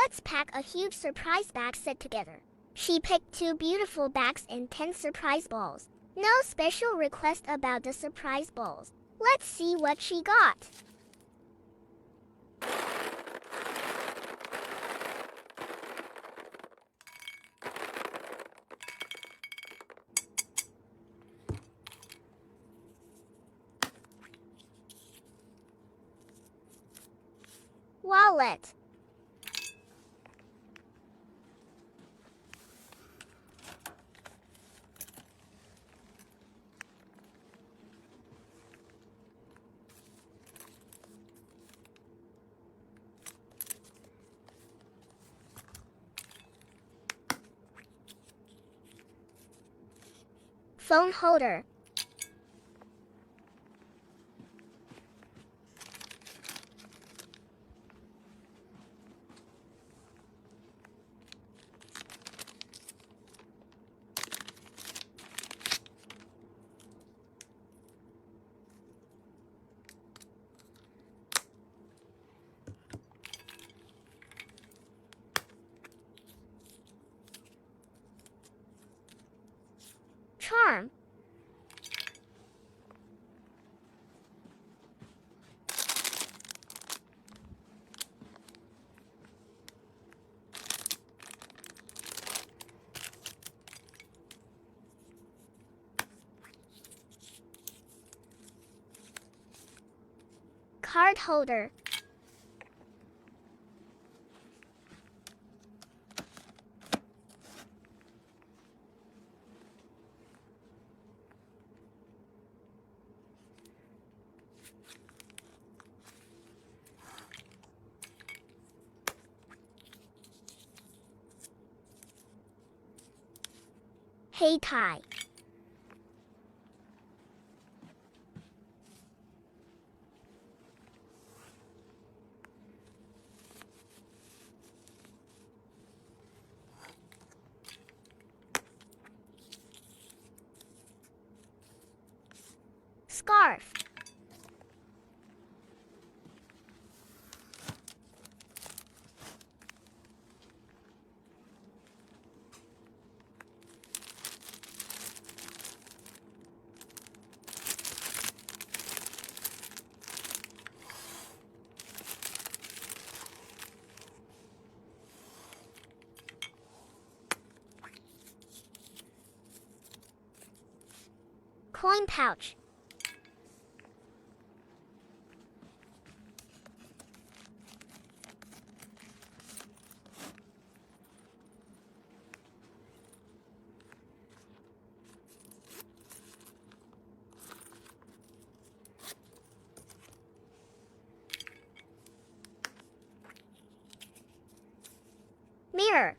Let's pack a huge surprise bag set together. She picked 2 beautiful bags and 10 surprise balls. No special request about the surprise balls. Let's see what she got. Wallet. Phone holder. Charm. Card holder. Hair tie. Scarf. Coin pouch. Mirror.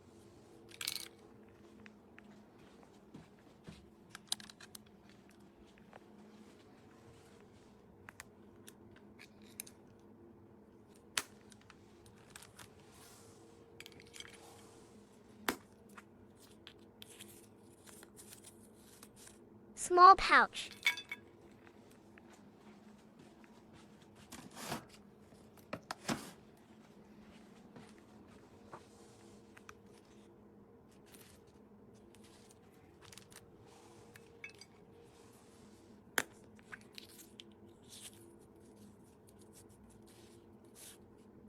Small pouch.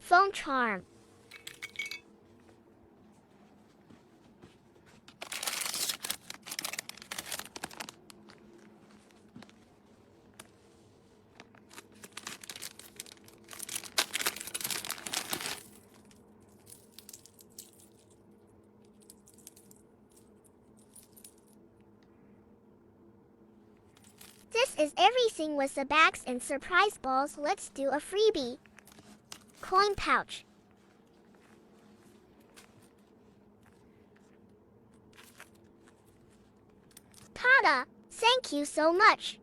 Phone charm. This is everything with the bags and surprise balls. Let's do a freebie. Coin pouch. Tada! Thank you so much.